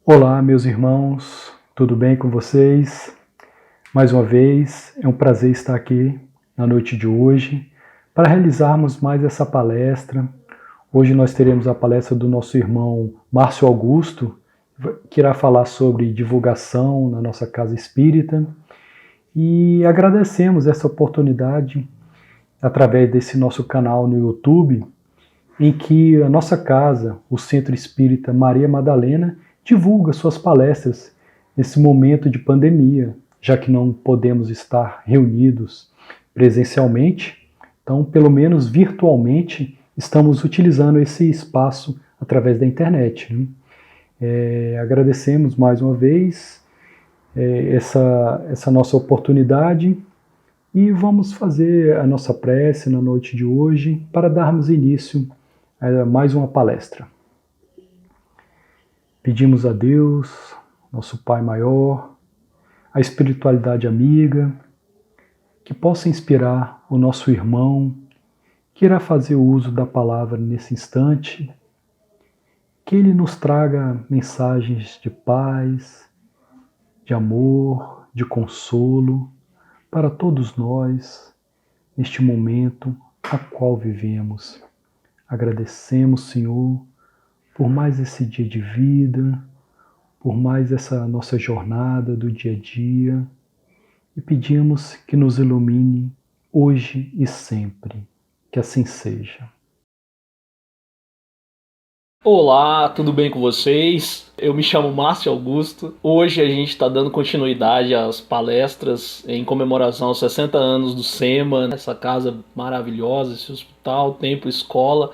Olá, meus irmãos, tudo bem com vocês? Mais uma vez, é um prazer estar aqui na noite de hoje para realizarmos mais essa palestra. Hoje nós teremos a palestra do nosso irmão Márcio Augusto, que irá falar sobre divulgação na nossa casa espírita. E agradecemos essa oportunidade através desse nosso canal no YouTube, em que a nossa casa, o Centro Espírita Maria Madalena, divulga suas palestras nesse momento de pandemia, já que não podemos estar reunidos presencialmente, então, pelo menos virtualmente, estamos utilizando esse espaço através da internet. Agradecemos mais uma vez essa nossa oportunidade e vamos fazer a nossa prece na noite de hoje para darmos início a mais uma palestra. Pedimos a Deus, nosso Pai maior, a espiritualidade amiga, que possa inspirar o nosso irmão, que irá fazer uso da palavra nesse instante, que ele nos traga mensagens de paz, de amor, de consolo para todos nós neste momento a qual vivemos. Agradecemos, Senhor, por mais esse dia de vida, por mais essa nossa jornada do dia a dia, e pedimos que nos ilumine hoje e sempre. Que assim seja. Olá, tudo bem com vocês? Eu me chamo Márcio Augusto. Hoje a gente está dando continuidade às palestras em comemoração aos 60 anos do SEMA, essa casa maravilhosa, esse hospital, templo, escola,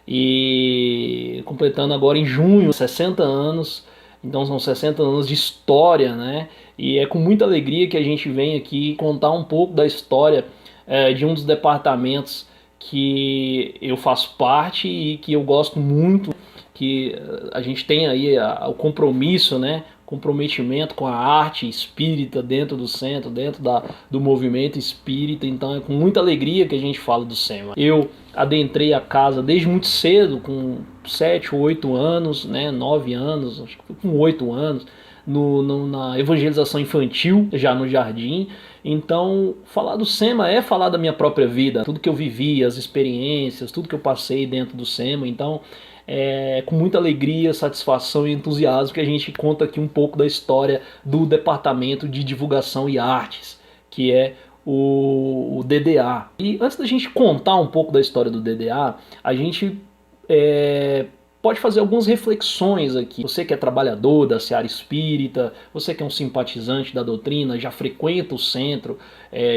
e completando agora em junho 60 anos. Então são 60 anos de história, né? E é com muita alegria que a gente vem aqui contar um pouco da história de um dos departamentos que eu faço parte e que eu gosto muito, que a gente tem aí o compromisso, né? Comprometimento com a arte espírita dentro do centro, dentro do movimento espírita. Então é com muita alegria que a gente fala do SEMA. Eu adentrei a casa desde muito cedo, com 7 ou 8 anos, né, 9 anos, acho que foi com 8 anos, na evangelização infantil, já no jardim. Então, falar do SEMA é falar da minha própria vida, tudo que eu vivi, as experiências, tudo que eu passei dentro do SEMA. Então, é com muita alegria, satisfação e entusiasmo que a gente conta aqui um pouco da história do Departamento de Divulgação e Artes, que é o DDA. E antes da gente contar um pouco da história do DDA, a gente pode fazer algumas reflexões aqui. Você que é trabalhador da seara espírita, você que é um simpatizante da doutrina, já frequenta o centro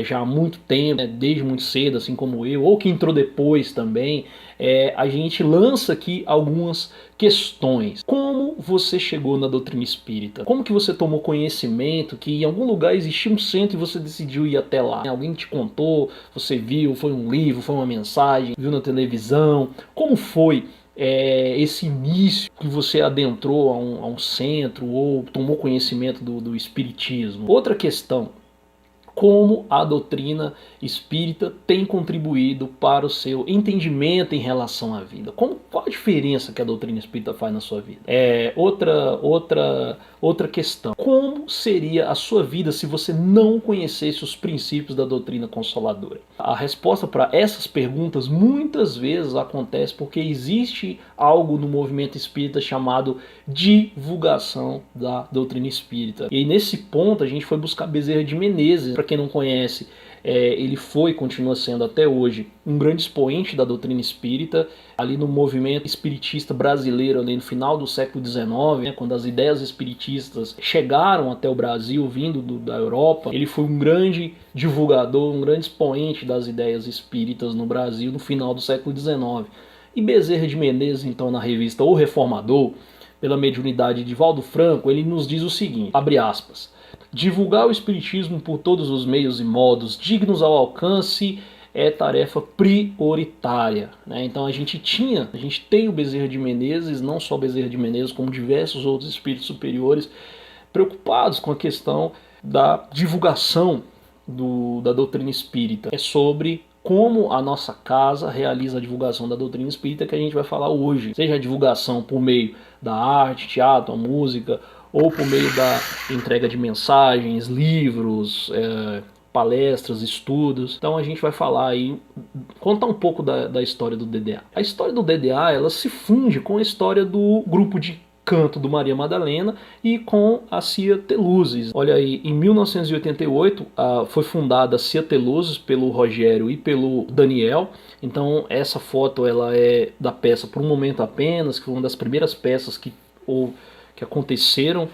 já há muito tempo, desde muito cedo, assim como eu, ou que entrou depois também, a gente lança aqui algumas questões. Como você chegou na doutrina espírita? Como que você tomou conhecimento que em algum lugar existia um centro e você decidiu ir até lá? Alguém te contou, você viu, foi um livro, foi uma mensagem, viu na televisão? Como foi esse início que você adentrou a um centro ou tomou conhecimento do espiritismo? Outra questão: como a doutrina espírita tem contribuído para o seu entendimento em relação à vida? Qual a diferença que a doutrina espírita faz na sua vida? Outra questão: como seria a sua vida se você não conhecesse os princípios da doutrina consoladora? A resposta para essas perguntas muitas vezes acontece porque existe algo no movimento espírita chamado divulgação da doutrina espírita. E aí, nesse ponto, a gente foi buscar Bezerra de Menezes. Para quem não conhece, ele foi e continua sendo até hoje um grande expoente da doutrina espírita, ali no movimento espiritista brasileiro, ali no final do século XIX, né, quando as ideias espiritistas chegaram até o Brasil, vindo da Europa. Ele foi um grande divulgador, um grande expoente das ideias espíritas no Brasil no final do século XIX. E Bezerra de Menezes, então, na revista O Reformador, pela mediunidade de Valdo Franco, ele nos diz o seguinte, abre aspas: divulgar o espiritismo por todos os meios e modos dignos ao alcance é tarefa prioritária, né? Então a gente tem o Bezerra de Menezes, não só Bezerra de Menezes, como diversos outros espíritos superiores preocupados com a questão da divulgação da doutrina espírita. É sobre como a nossa casa realiza a divulgação da doutrina espírita que a gente vai falar hoje. Seja a divulgação por meio da arte, teatro, música, ou por meio da entrega de mensagens, livros, palestras, estudos. Então a gente vai falar aí, contar um pouco da história do DDA. A história do DDA, ela se funde com a história do grupo de canto do Maria Madalena e com a Cia Teluzes. Olha aí, em 1988 foi fundada a Cia Teluzes pelo Rogério e pelo Daniel. Então essa foto ela é da peça Por um Momento Apenas, que foi uma das primeiras peças que aconteceram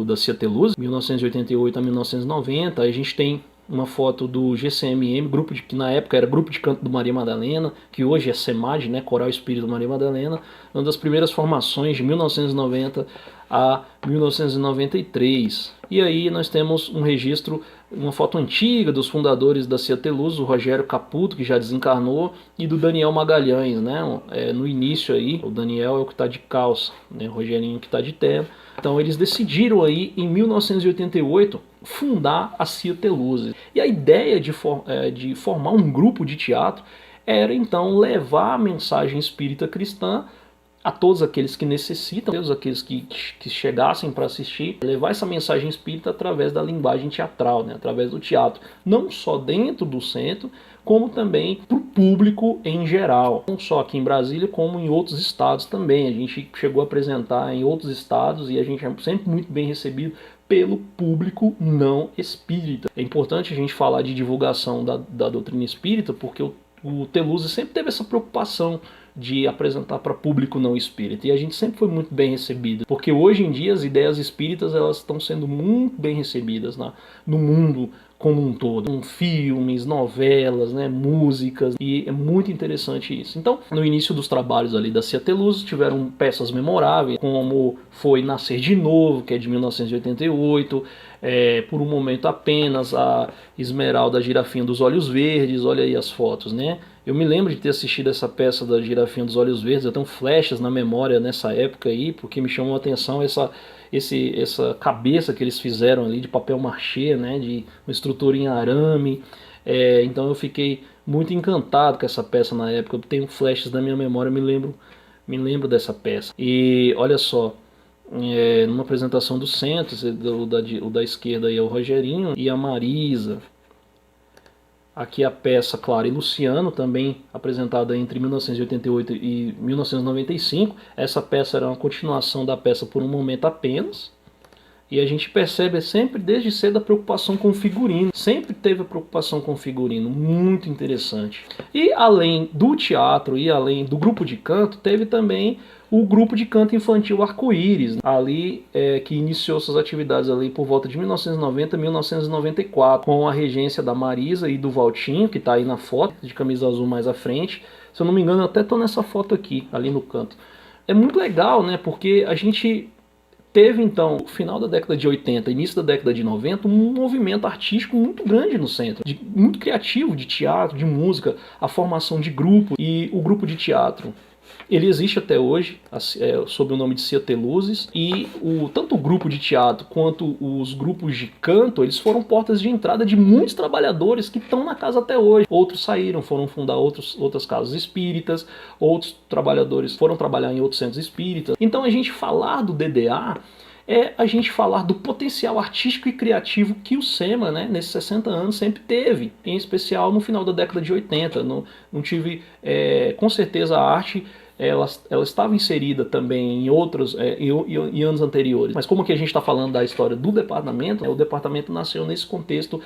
da Cia Teluzes, 1988 a 1990. A gente tem uma foto do GCMM, que na época era Grupo de Canto do Maria Madalena, que hoje é CEMAD, né, Coral Espírito Maria Madalena, uma das primeiras formações de 1990 a 1993. E aí nós temos um registro, uma foto antiga dos fundadores da Cia Teluzes, o Rogério Caputo, que já desencarnou, e do Daniel Magalhães, né? No início aí, o Daniel é o que está de calça, né? O Rogerinho que está de terno. Então eles decidiram aí, em 1988, fundar a Cia Teluzes. E a ideia de formar um grupo de teatro era então levar a mensagem espírita cristã a todos aqueles que necessitam, todos aqueles que chegassem para assistir, levar essa mensagem espírita através da linguagem teatral, né, através do teatro, não só dentro do centro, como também para o público em geral, não só aqui em Brasília, como em outros estados também. A gente chegou a apresentar em outros estados e a gente é sempre muito bem recebido pelo público não espírita. É importante a gente falar de divulgação da doutrina espírita, porque o Teluzes sempre teve essa preocupação de apresentar para público não espírita, e a gente sempre foi muito bem recebido, porque hoje em dia as ideias espíritas elas estão sendo muito bem recebidas no mundo como um todo, com filmes, novelas, né, músicas, e é muito interessante isso. Então, no início dos trabalhos ali da Cia Teluzes, tiveram peças memoráveis, como foi Nascer de Novo, que é de 1988, Por um Momento Apenas, a Esmeralda, a Girafinha dos Olhos Verdes, olha aí as fotos, né? Eu me lembro de ter assistido essa peça da Girafinha dos Olhos Verdes, eu tenho flechas na memória nessa época aí, porque me chamou a atenção essa cabeça que eles fizeram ali de papel machê, né, de uma estrutura em arame. Então eu fiquei muito encantado com essa peça na época. Eu tenho flashes na minha memória, me lembro dessa peça. E olha só, numa apresentação do centro, o da esquerda aí é o Rogerinho e a Marisa. Aqui a peça Clara e Luciano, também apresentada entre 1988 e 1995. Essa peça era uma continuação da peça Por um Momento Apenas. E a gente percebe sempre, desde cedo, a preocupação com o figurino. Sempre teve a preocupação com o figurino, muito interessante. E além do teatro e além do grupo de canto, teve também o grupo de canto infantil Arco-Íris, ali que iniciou suas atividades ali por volta de 1990 a 1994, com a regência da Marisa e do Valtinho, que está aí na foto, de camisa azul mais à frente. Se eu não me engano, eu até estou nessa foto aqui, ali no canto. É muito legal, né, porque a gente teve então, no final da década de 80, início da década de 90, um movimento artístico muito grande no centro, muito criativo, de teatro, de música, a formação de grupo. E o grupo de teatro, ele existe até hoje, sob o nome de Cia Teluzes, e tanto o grupo de teatro quanto os grupos de canto, eles foram portas de entrada de muitos trabalhadores que estão na casa até hoje. Outros saíram, foram fundar outras casas espíritas, outros trabalhadores foram trabalhar em outros centros espíritas. Então a gente falar do DDA é a gente falar do potencial artístico e criativo que o SEMA, né, nesses 60 anos, sempre teve, em especial no final da década de 80. Não tive, com certeza, a arte ela estava inserida também em outros em anos anteriores. Mas como que a gente está falando da história do departamento, o departamento nasceu nesse contexto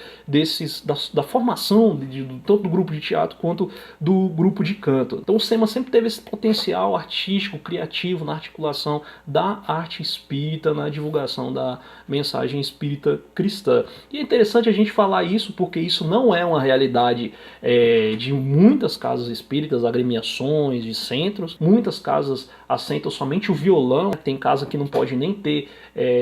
da formação tanto do grupo de teatro quanto do grupo de canto. Então o SEMA sempre teve esse potencial artístico, criativo na articulação da arte espírita, na divulgação da mensagem espírita cristã. E é interessante a gente falar isso porque isso não é uma realidade de muitas casas espíritas, agremiações, de centros. Muitas casas aceitam somente o violão, tem casa que não pode nem ter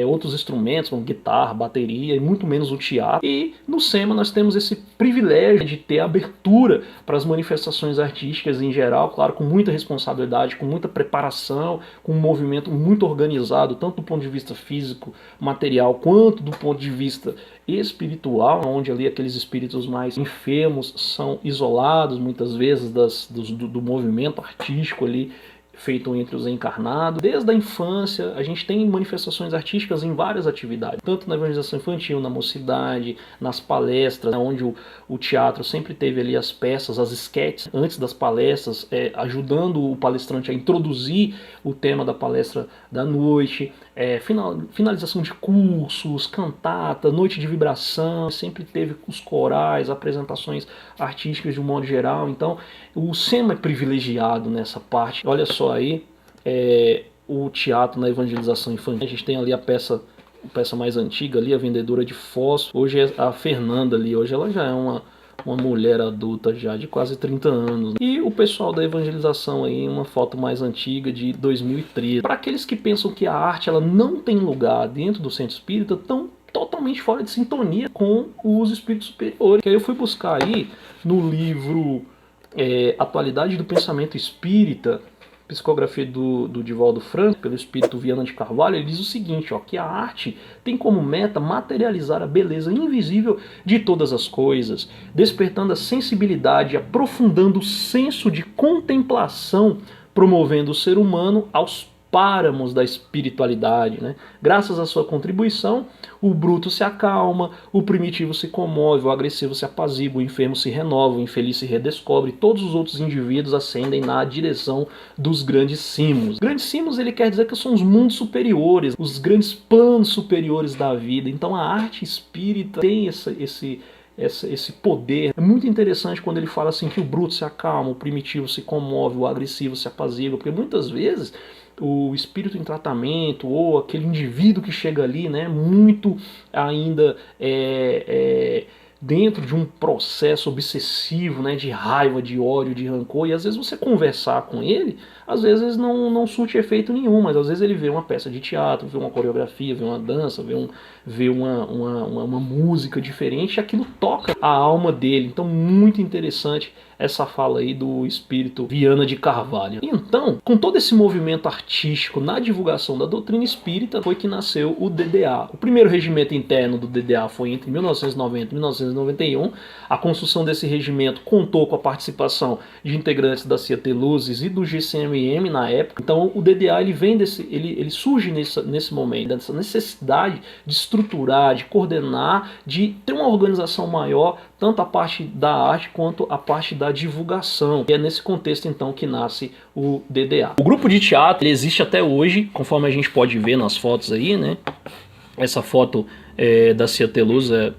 outros instrumentos, como guitarra, bateria, e muito menos o teatro. E no SEMA nós temos esse privilégio de ter abertura para as manifestações artísticas em geral, claro, com muita responsabilidade, com muita preparação, com um movimento muito organizado, tanto do ponto de vista físico, material, quanto do ponto de vista espiritual, onde ali aqueles espíritos mais enfermos são isolados muitas vezes do movimento artístico ali feito entre os encarnados. Desde a infância, a gente tem manifestações artísticas em várias atividades, tanto na evangelização infantil, na mocidade, nas palestras, onde o teatro sempre teve ali as peças, as esquetes, antes das palestras, ajudando o palestrante a introduzir o tema da palestra da noite, finalização de cursos, cantata, noite de vibração, sempre teve os corais, apresentações artísticas de um modo geral. Então, o SEMA é privilegiado nessa parte. Olha só aí, o teatro na evangelização infantil. A gente tem ali a peça mais antiga ali, a vendedora de fósforo. Hoje é a Fernanda ali, hoje ela já é uma mulher adulta já de quase 30 anos. E o pessoal da evangelização aí, uma foto mais antiga de 2013. Para aqueles que pensam que a arte ela não tem lugar dentro do centro espírita, estão totalmente fora de sintonia com os espíritos superiores. Que aí eu fui buscar aí no livro Atualidade do Pensamento Espírita, psicografia do Divaldo Franco, pelo espírito Viana de Carvalho. Ele diz o seguinte, que a arte tem como meta materializar a beleza invisível de todas as coisas, despertando a sensibilidade, aprofundando o senso de contemplação, promovendo o ser humano aos páramos da espiritualidade, né? Graças à sua contribuição, o bruto se acalma, o primitivo se comove, o agressivo se apazigua, o enfermo se renova, o infeliz se redescobre, todos os outros indivíduos ascendem na direção dos grandes cimos. Grandes cimos ele quer dizer que são os mundos superiores, os grandes planos superiores da vida. Então a arte espírita tem esse poder. É muito interessante quando ele fala assim que o bruto se acalma, o primitivo se comove, o agressivo se apazigua, porque muitas vezes o espírito em tratamento ou aquele indivíduo que chega ali, né, muito ainda dentro de um processo obsessivo, né, de raiva, de ódio, de rancor, e às vezes você conversar com ele, às vezes não surte efeito nenhum, mas às vezes ele vê uma peça de teatro, vê uma coreografia, vê uma dança, vê uma música diferente, e aquilo toca a alma dele. Então muito interessante essa fala aí do espírito Viana de Carvalho. Então, com todo esse movimento artístico na divulgação da doutrina espírita, foi que nasceu o DDA. O primeiro regimento interno do DDA foi entre 1990 e 1991. A construção desse regimento contou com a participação de integrantes da CIAT Luzes e do GCMM na época. Então, o DDA ele surge nesse momento, dessa necessidade de estruturar, de coordenar, de ter uma organização maior, tanto a parte da arte quanto a parte da divulgação. E é nesse contexto então que nasce o DDA. O grupo de teatro ele existe até hoje, conforme a gente pode ver nas fotos aí, né? Essa foto da CIAT Luz é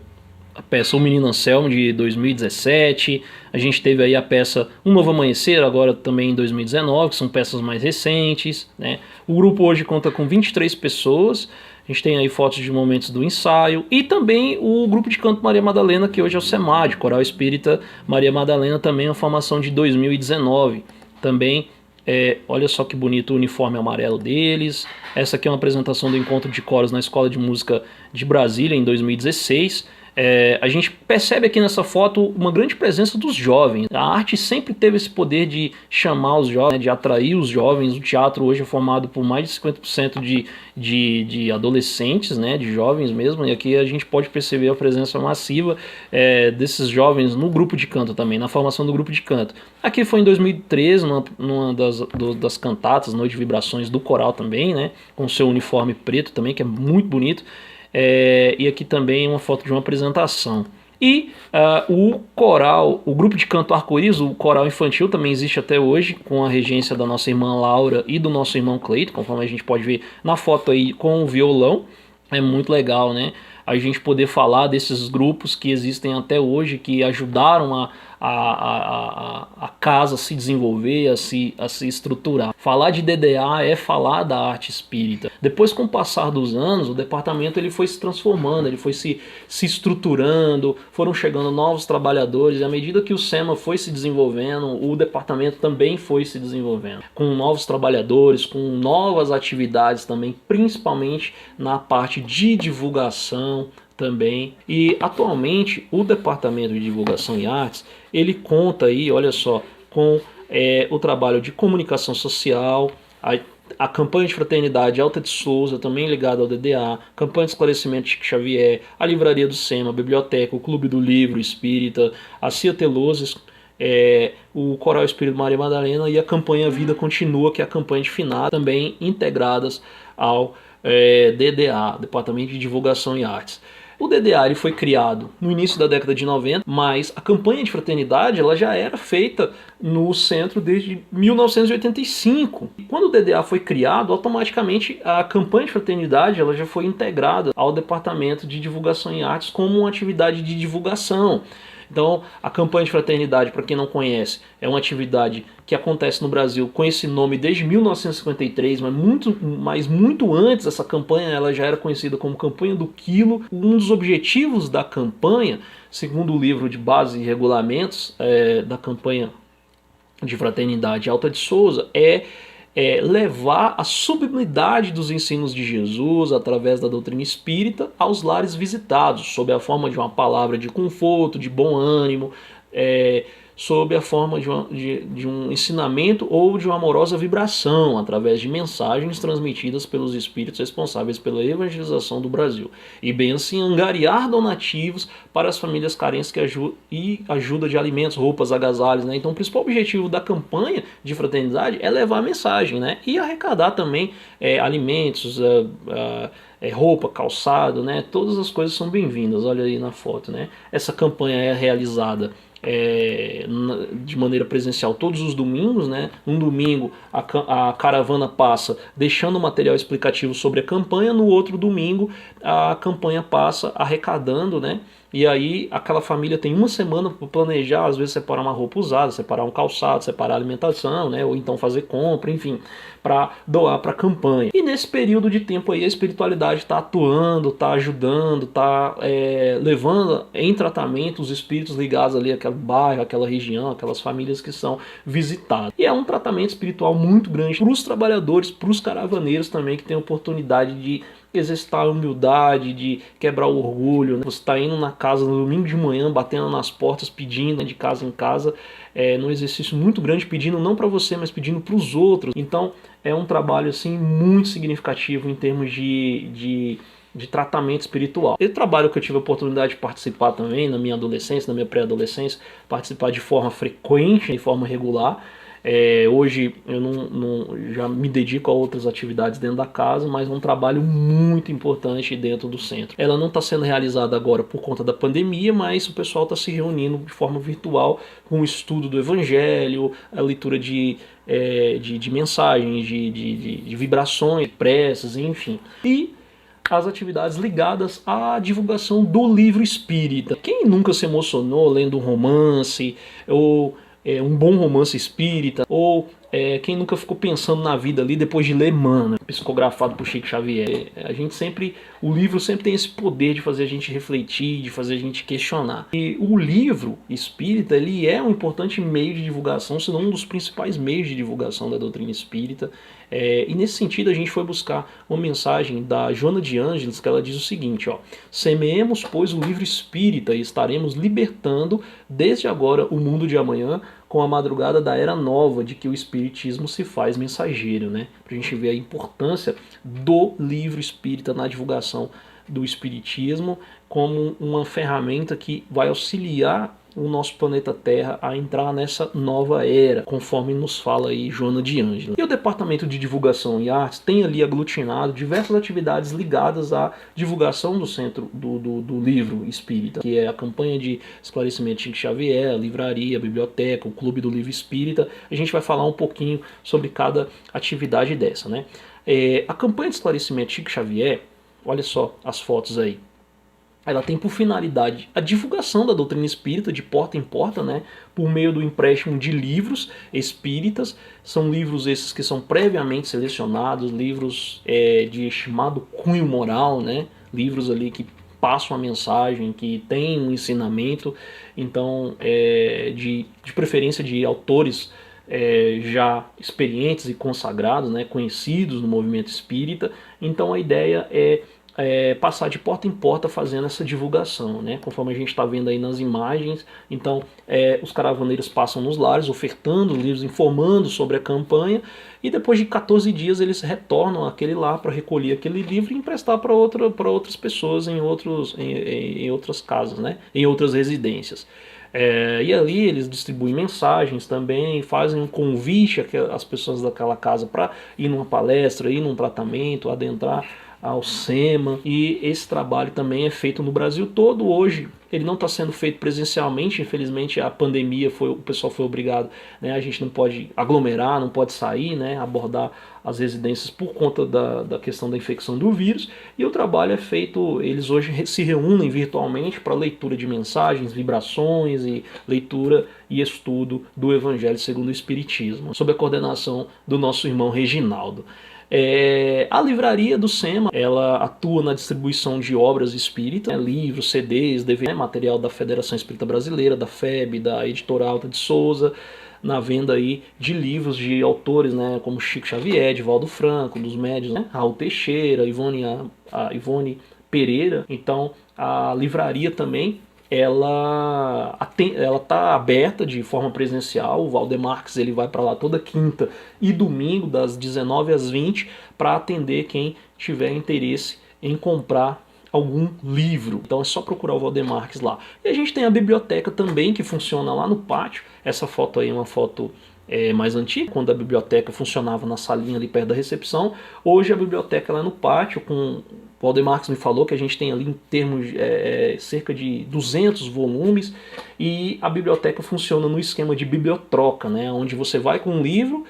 a peça O Menino Anselmo de 2017. A gente teve aí a peça Um Novo Amanhecer, agora também em 2019, que são peças mais recentes, né? O grupo hoje conta com 23 pessoas. A gente tem aí fotos de momentos do ensaio e também o grupo de canto Maria Madalena, que hoje é o SEMAD, Coral Espírita Maria Madalena, também é uma formação de 2019. Também, olha só que bonito o uniforme amarelo deles. Essa aqui é uma apresentação do Encontro de Coros na Escola de Música de Brasília, em 2016. A gente percebe aqui nessa foto uma grande presença dos jovens. A arte sempre teve esse poder de chamar os jovens, né, de atrair os jovens. O teatro hoje é formado por mais de 50% de adolescentes, né, de jovens mesmo, e aqui a gente pode perceber a presença massiva desses jovens no grupo de canto também, na formação do grupo de canto. Aqui foi em 2013, numa das cantatas, Noite de Vibrações do coral também, né, com seu uniforme preto também, que é muito bonito. E aqui também uma foto de uma apresentação. E o coral, o grupo de canto Arco-Íris, o coral infantil, também existe até hoje, com a regência da nossa irmã Laura e do nosso irmão Cleito, conforme a gente pode ver na foto aí com o violão. É muito legal, né? A gente poder falar desses grupos que existem até hoje, que ajudaram a casa se desenvolver, a se estruturar. Falar de DDA é falar da arte espírita. Depois, com o passar dos anos, o departamento ele foi se transformando, ele foi se estruturando, foram chegando novos trabalhadores, e à medida que o SEMA foi se desenvolvendo, o departamento também foi se desenvolvendo, com novos trabalhadores, com novas atividades também, principalmente na parte de divulgação também. E atualmente o departamento de divulgação e artes, ele conta aí, olha só, com o trabalho de comunicação social, a campanha de fraternidade Alta de Souza, também ligada ao DDA, campanha de esclarecimento Chico Xavier, a livraria do SEMA, a biblioteca, o Clube do Livro Espírita, a Cia Telozes, o Coral Espírito Maria Madalena e a campanha Vida Continua, que é a campanha de finado, também integradas ao DDA, Departamento de Divulgação e Artes. O DDA ele foi criado no início da década de 90, mas a campanha de fraternidade ela já era feita no centro desde 1985. Quando o DDA foi criado, automaticamente a campanha de fraternidade ela já foi integrada ao Departamento de Divulgação e Artes como uma atividade de divulgação. Então, a campanha de fraternidade, para quem não conhece, é uma atividade que acontece no Brasil com esse nome desde 1953, mas muito antes essa campanha ela já era conhecida como Campanha do Quilo. Um dos objetivos da campanha, segundo o livro de Bases e Regulamentos da campanha de fraternidade Alta de Souza, levar a sublimidade dos ensinos de Jesus através da doutrina espírita aos lares visitados, sob a forma de uma palavra de conforto, de bom ânimo, sob a forma de um ensinamento ou de uma amorosa vibração, através de mensagens transmitidas pelos espíritos responsáveis pela evangelização do Brasil. E bem assim, angariar donativos para as famílias carentes e ajuda de alimentos, roupas, agasalhos, né? Então o principal objetivo da campanha de fraternidade é levar a mensagem, né? E arrecadar também alimentos, roupa, calçado, né? Todas as coisas são bem-vindas, olha aí na foto, né? Essa campanha é realizada de maneira presencial todos os domingos, né? Um domingo a caravana passa deixando material explicativo sobre a campanha, no outro domingo a campanha passa arrecadando, né? E aí aquela família tem uma semana para planejar, às vezes separar uma roupa usada, separar um calçado, separar alimentação, né? Ou então fazer compra, enfim, para doar para a campanha. E nesse período de tempo aí a espiritualidade está atuando, está ajudando, está levando em tratamento os espíritos ligados ali àquele bairro, àquela região, aquelas famílias que são visitadas. E é um tratamento espiritual muito grande para os trabalhadores, para os caravaneiros também, que têm a oportunidade de exercitar a humildade, de quebrar o orgulho, né? Você está indo na casa no domingo de manhã, batendo nas portas, pedindo de casa em casa, num exercício muito grande, pedindo não para você, mas pedindo para os outros. Então é um trabalho assim muito significativo em termos de tratamento espiritual. Esse trabalho que eu tive a oportunidade de participar também na minha adolescência, na minha pré-adolescência, participar de forma frequente, de forma regular. Hoje eu já me dedico a outras atividades dentro da casa, mas é um trabalho muito importante dentro do centro. Ela não está sendo realizada agora por conta da pandemia, mas o pessoal está se reunindo de forma virtual com o estudo do Evangelho, a leitura de mensagens, de vibrações, preces, enfim. E as atividades ligadas à divulgação do livro espírita. Quem nunca se emocionou lendo um romance ou um bom romance espírita, ou quem nunca ficou pensando na vida ali depois de ler Mana, psicografado por Chico Xavier. O livro sempre tem esse poder de fazer a gente refletir, de fazer a gente questionar. E o livro espírita, ele é um importante meio de divulgação, se não um dos principais meios de divulgação da doutrina espírita. E nesse sentido a gente foi buscar uma mensagem da Joana de Ângeles, que ela diz o seguinte, semeemos, pois, o livro espírita e estaremos libertando desde agora o mundo de amanhã com a madrugada da era nova de que o espiritismo se faz mensageiro, né? Pra gente ver a importância do livro espírita na divulgação do espiritismo como uma ferramenta que vai auxiliar o nosso planeta Terra a entrar nessa nova era, conforme nos fala aí Joana de Ângeles. E o Departamento de Divulgação e Artes tem ali aglutinado diversas atividades ligadas à divulgação do centro do livro espírita, que é a campanha de esclarecimento Chico Xavier, a livraria, a biblioteca, o Clube do Livro Espírita. A gente vai falar um pouquinho sobre cada atividade dessa, né? A campanha de esclarecimento Chico Xavier, olha só as fotos aí. ela tem por finalidade a divulgação da doutrina espírita de porta em porta, né, por meio do empréstimo de livros espíritas. São livros esses que são previamente selecionados, livros de estimado cunho moral, né, livros ali que passam a mensagem, que tem um ensinamento, então de preferência de autores já experientes e consagrados, né, conhecidos no movimento espírita. Então a ideia é passar de porta em porta fazendo essa divulgação, né? Conforme a gente está vendo aí nas imagens. Então os caravaneiros passam nos lares ofertando os livros, informando sobre a campanha, e depois de 14 dias eles retornam àquele lar para recolher aquele livro e emprestar para outras pessoas em outras casas, né? Em outras residências. E ali eles distribuem mensagens também, fazem um convite às pessoas daquela casa para ir numa palestra, ir num tratamento, adentrar ao SEMA, e esse trabalho também é feito no Brasil todo. Hoje ele não está sendo feito presencialmente, infelizmente a pandemia, o pessoal foi obrigado, né, a gente não pode aglomerar, não pode sair, né, abordar as residências por conta da questão da infecção do vírus, e o trabalho é feito, eles hoje se reúnem virtualmente para leitura de mensagens, vibrações e leitura e estudo do Evangelho segundo o Espiritismo, sob a coordenação do nosso irmão Reginaldo. A livraria do SEMA, ela atua na distribuição de obras espíritas, né, livros, CDs, DVD, material da Federação Espírita Brasileira, da FEB, da Editora Alta de Souza, na venda aí de livros de autores, né, como Chico Xavier, Divaldo Franco, dos médios, né, Raul Teixeira, Ivone Pereira. Então a livraria também ela está aberta de forma presencial. O Valdemarques ele vai para lá toda quinta e domingo das 19 às 20 para atender quem tiver interesse em comprar algum livro. Então é só procurar o Valdemarques lá. E a gente tem a biblioteca também, que funciona lá no pátio. Essa foto aí é uma foto mais antiga, quando a biblioteca funcionava na salinha ali perto da recepção. Hoje a biblioteca lá no pátio, com o Valdemarques me falou que a gente tem ali em termos cerca de 200 volumes, e a biblioteca funciona no esquema de bibliotroca, né, onde você vai com um livro,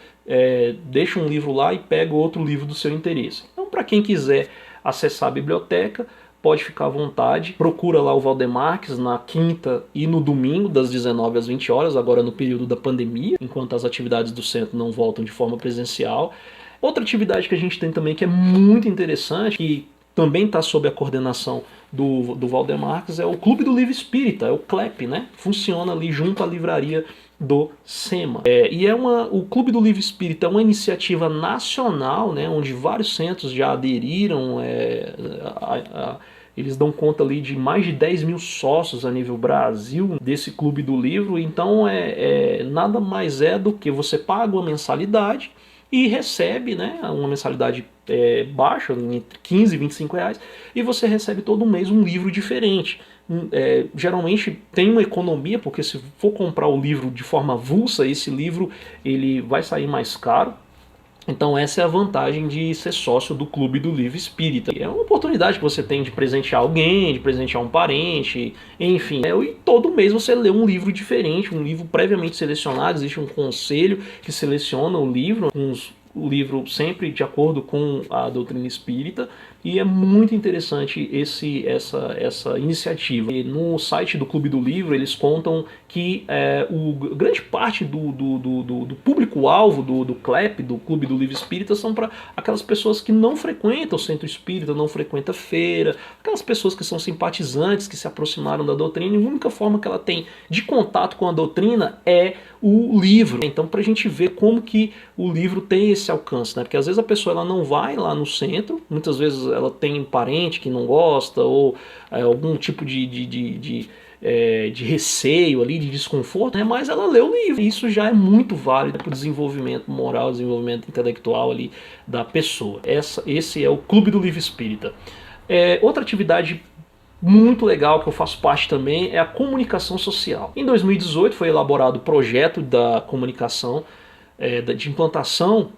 deixa um livro lá e pega outro livro do seu interesse. Então, para quem quiser acessar a biblioteca, pode ficar à vontade, procura lá o Valdemarques na quinta e no domingo das 19 às 20 horas, agora no período da pandemia, enquanto as atividades do centro não voltam de forma presencial. Outra atividade que a gente tem também que é muito interessante, que também está sob a coordenação do Valdemarques, é o Clube do Livro Espírita, é o CLEP, né? Funciona ali junto à livraria do SEMA. O Clube do Livro Espírita é uma iniciativa nacional, né, onde vários centros já aderiram. Eles dão conta ali de mais de 10 mil sócios a nível Brasil desse Clube do Livro. Então nada mais é do que você paga uma mensalidade e recebe, né, uma mensalidade baixa, entre 15 e 25 reais, e você recebe todo mês um livro diferente. Geralmente tem uma economia, porque se for comprar o livro de forma avulsa, esse livro ele vai sair mais caro. Então essa é a vantagem de ser sócio do Clube do Livro Espírita. É uma oportunidade que você tem de presentear alguém, de presentear um parente, enfim. E todo mês você lê um livro diferente, um livro previamente selecionado. Existe um conselho que seleciona o livro, o livro sempre de acordo com a doutrina espírita, e é muito interessante essa iniciativa. E no site do Clube do Livro eles contam que grande parte do público-alvo do CLEP, do Clube do Livro Espírita, são para aquelas pessoas que não frequentam o centro espírita, não frequentam feira, aquelas pessoas que são simpatizantes, que se aproximaram da doutrina, e a única forma que ela tem de contato com a doutrina é o livro. Então, para a gente ver como que o livro tem esse alcance, né? Porque às vezes a pessoa ela não vai lá no centro, muitas vezes ela tem um parente que não gosta, ou algum tipo de receio ali, de desconforto, né? Mas ela lê o livro. Isso já é muito válido para o desenvolvimento moral, desenvolvimento intelectual ali da pessoa. Esse é o Clube do Livro Espírita. Outra atividade muito legal que eu faço parte também é a comunicação social. Em 2018 foi elaborado o projeto da comunicação, de implantação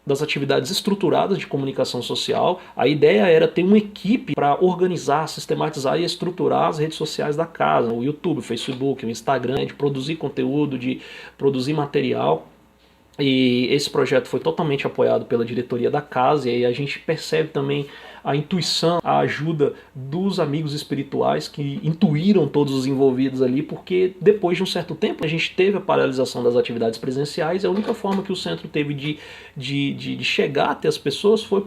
das atividades estruturadas de comunicação social. A ideia era ter uma equipe para organizar, sistematizar e estruturar as redes sociais da casa, o YouTube, o Facebook, o Instagram, de produzir conteúdo, de produzir material. E esse projeto foi totalmente apoiado pela diretoria da casa, e aí a gente percebe também a intuição, a ajuda dos amigos espirituais que intuíram todos os envolvidos ali, porque depois de um certo tempo a gente teve a paralisação das atividades presenciais, e a única forma que o centro teve de chegar até as pessoas foi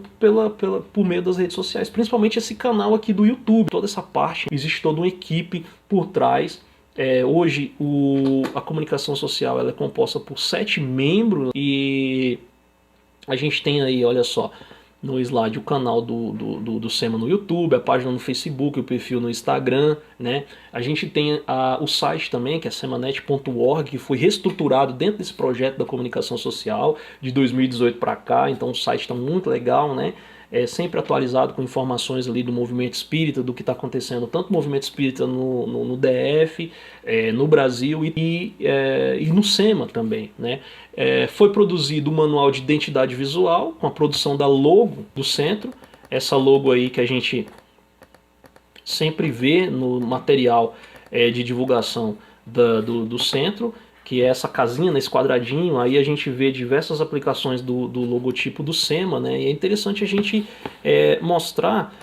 por meio das redes sociais, principalmente esse canal aqui do YouTube. Toda essa parte, existe toda uma equipe por trás. Hoje a comunicação social ela é composta por 7 membros, e a gente tem aí, olha só, no slide o canal do SEMA no YouTube, a página no Facebook, o perfil no Instagram, né? A gente tem o site também, que é semanet.org, que foi reestruturado dentro desse projeto da comunicação social de 2018 para cá, então o site está muito legal, né? Sempre atualizado com informações ali do movimento espírita, do que está acontecendo, tanto no movimento espírita no DF, no Brasil e no SEMA também, né? Foi produzido o manual de identidade visual, com a produção da logo do centro, essa logo aí que a gente sempre vê no material de divulgação do centro, que é essa casinha nesse quadradinho. Aí a gente vê diversas aplicações do logotipo do SEMA, né? E é interessante a gente mostrar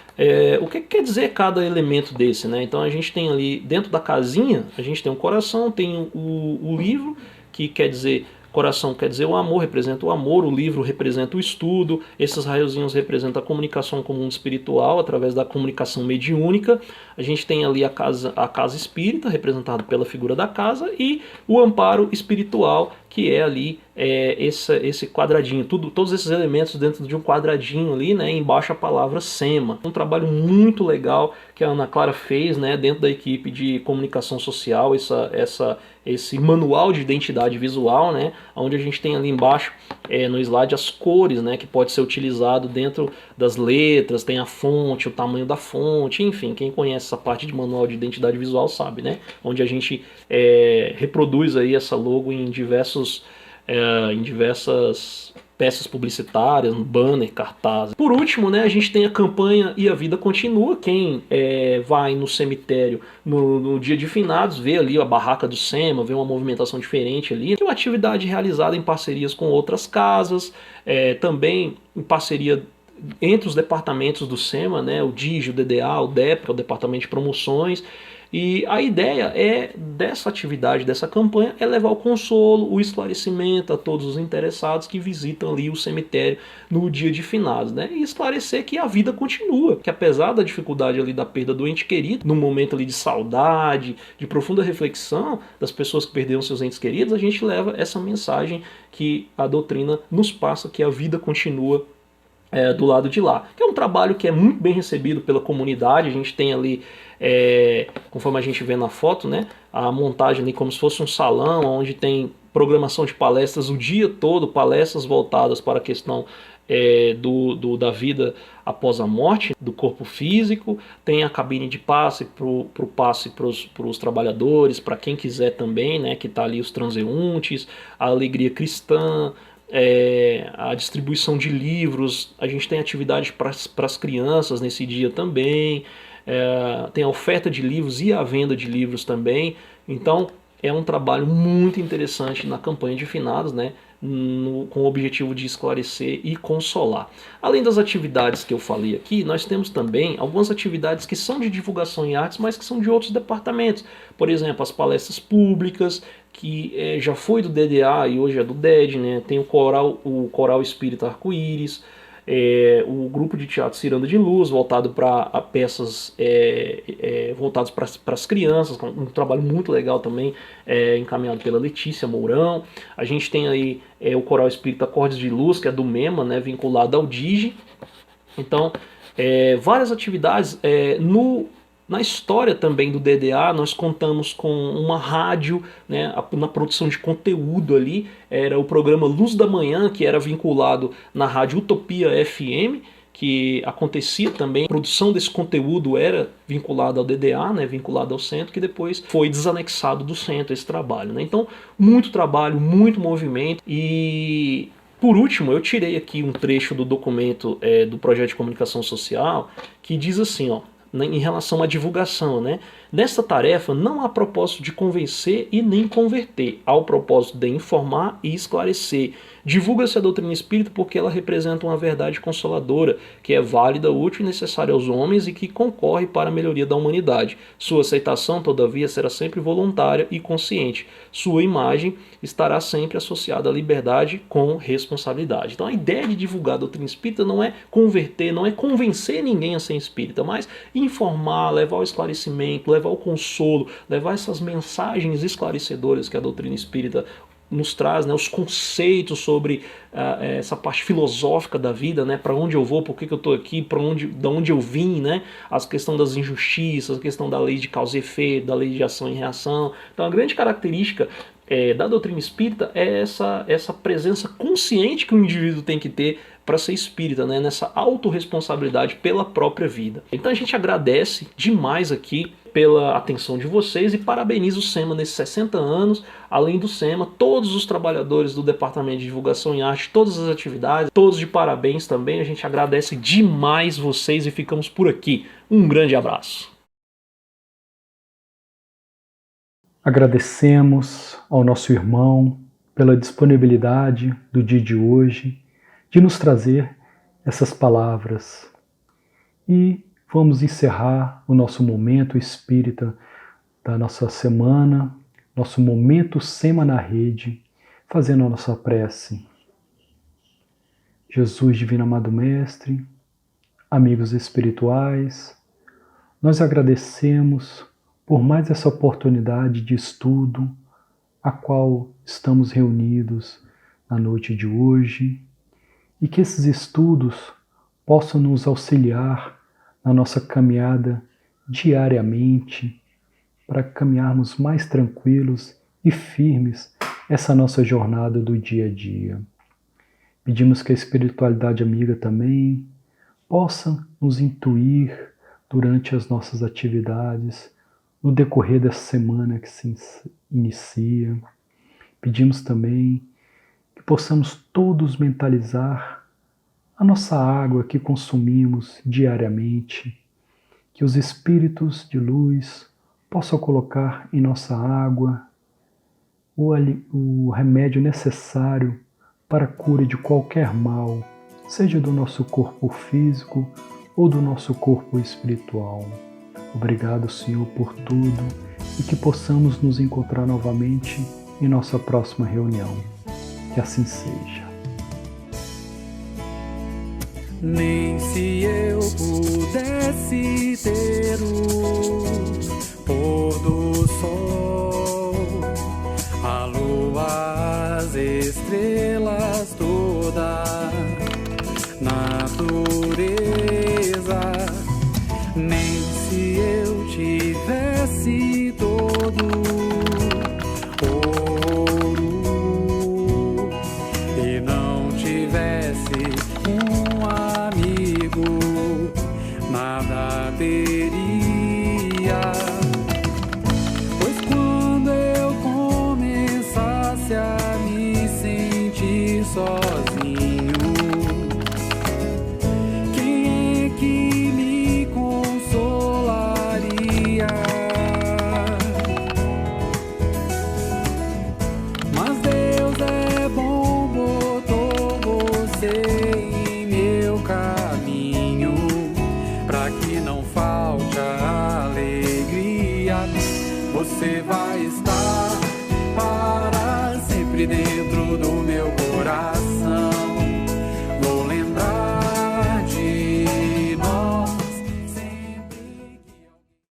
o que quer dizer cada elemento desse, né? Então a gente tem ali dentro da casinha, a gente tem um coração, tem o livro, que quer dizer... Coração quer dizer o amor, representa o amor, o livro representa o estudo, esses raiozinhos representam a comunicação com o mundo espiritual através da comunicação mediúnica. A gente tem ali a casa espírita, representada pela figura da casa, e o amparo espiritual, que é ali esse quadradinho, todos esses elementos dentro de um quadradinho ali, né, embaixo a palavra SEMA. Um trabalho muito legal que a Ana Clara fez, né, dentro da equipe de comunicação social, esse manual de identidade visual, né, onde a gente tem ali embaixo no slide as cores, né, que pode ser utilizado dentro das letras, tem a fonte, o tamanho da fonte, enfim, quem conhece essa parte de manual de identidade visual sabe, né, onde a gente reproduz aí essa logo em diversas peças publicitárias, no banner, cartaz. Por último, né, a gente tem a campanha E a Vida Continua. Quem vai no cemitério no dia de finados, vê ali a barraca do SEMA, vê uma movimentação diferente ali. É uma atividade realizada em parcerias com outras casas, também em parceria entre os departamentos do SEMA, né, o DIGI, o DDA, o DEP, que é o Departamento de Promoções. E a ideia dessa atividade, dessa campanha, é levar o consolo, o esclarecimento a todos os interessados que visitam ali o cemitério no dia de finados, né? E esclarecer que a vida continua, que apesar da dificuldade ali da perda do ente querido, num momento ali de saudade, de profunda reflexão das pessoas que perderam seus entes queridos, a gente leva essa mensagem que a doutrina nos passa, que a vida continua do lado de lá. Que é um trabalho que é muito bem recebido pela comunidade. A gente tem ali, conforme a gente vê na foto, né, a montagem ali como se fosse um salão, onde tem programação de palestras o dia todo, palestras voltadas para a questão da vida após a morte, do corpo físico. Tem a cabine de passe para os trabalhadores, para quem quiser também, né, que está ali os transeuntes, a alegria cristã, a distribuição de livros. A gente tem atividade para as crianças nesse dia também, tem a oferta de livros e a venda de livros também. Então é um trabalho muito interessante na campanha de finados, né, com o objetivo de esclarecer e consolar. Além das atividades que eu falei aqui, nós temos também algumas atividades que são de divulgação em artes, mas que são de outros departamentos. Por exemplo, as palestras públicas, que já foi do DDA e hoje é do DED, né? Tem o Coral Espírita Arco-Íris, o grupo de teatro Ciranda de Luz, voltado para peças voltadas para as crianças, um trabalho muito legal também, encaminhado pela Letícia Mourão. A gente tem aí o Coral Espírita Acordes de Luz, que é do MEMA, né, vinculado ao DIGI. Então, várias atividades. Na história também do DDA, nós contamos com uma rádio, né, na produção de conteúdo ali. Era o programa Luz da Manhã, que era vinculado na rádio Utopia FM, que acontecia também. A produção desse conteúdo era vinculada ao DDA, né, vinculada ao centro, que depois foi desanexado do centro esse trabalho, né? Então, muito trabalho, muito movimento. E por último, eu tirei aqui um trecho do documento do Projeto de Comunicação Social, que diz assim, ó, em relação à divulgação, né? Nesta tarefa não há propósito de convencer e nem converter, há o propósito de informar e esclarecer. Divulga-se a doutrina espírita porque ela representa uma verdade consoladora, que é válida, útil e necessária aos homens e que concorre para a melhoria da humanidade. Sua aceitação, todavia, será sempre voluntária e consciente. Sua imagem estará sempre associada à liberdade com responsabilidade. Então a ideia de divulgar a doutrina espírita não é converter, não é convencer ninguém a ser espírita, mas informar, levar o esclarecimento, levar o consolo, levar essas mensagens esclarecedoras que a doutrina espírita nos traz, né, os conceitos sobre essa parte filosófica da vida, né, para onde eu vou, por que eu estou aqui, de onde eu vim, né, a questão das injustiças, a questão da lei de causa e efeito, da lei de ação e reação. Então a grande característica da doutrina espírita é essa presença consciente que o indivíduo tem que ter para ser espírita, né, nessa autorresponsabilidade pela própria vida. Então a gente agradece demais aqui pela atenção de vocês e parabeniza o SEMA nesses 60 anos. Além do SEMA, todos os trabalhadores do Departamento de Divulgação em Arte, todas as atividades, todos de parabéns também. A gente agradece demais vocês e ficamos por aqui. Um grande abraço. Agradecemos ao nosso irmão pela disponibilidade do dia de hoje de nos trazer essas palavras. E vamos encerrar o nosso momento espírita da nossa semana, nosso momento SEMA na Rede, fazendo a nossa prece. Jesus Divino Amado Mestre, amigos espirituais, nós agradecemos por mais essa oportunidade de estudo a qual estamos reunidos na noite de hoje e que esses estudos possam nos auxiliar na nossa caminhada diariamente para caminharmos mais tranquilos e firmes essa nossa jornada do dia a dia. Pedimos que a espiritualidade amiga também possa nos intuir durante as nossas atividades, no decorrer dessa semana que se inicia. Pedimos também que possamos todos mentalizar a nossa água que consumimos diariamente, que os espíritos de luz possam colocar em nossa água o remédio necessário para a cura de qualquer mal, seja do nosso corpo físico ou do nosso corpo espiritual. Obrigado, Senhor, por tudo e que possamos nos encontrar novamente em nossa próxima reunião. Que assim seja. Nem se eu pudesse ter o pôr do sol, a lua, as estrelas, toda a natureza, nem se eu tivesse todo ouro e não tivesse um amigo, nada teria. Pois quando eu começasse a me sentir sozinho, quem é que me consolaria? Mas Deus é bom, botou você em meu caminho, pra que não falte a alegria. Você vai estar para sempre dentro do meu coração.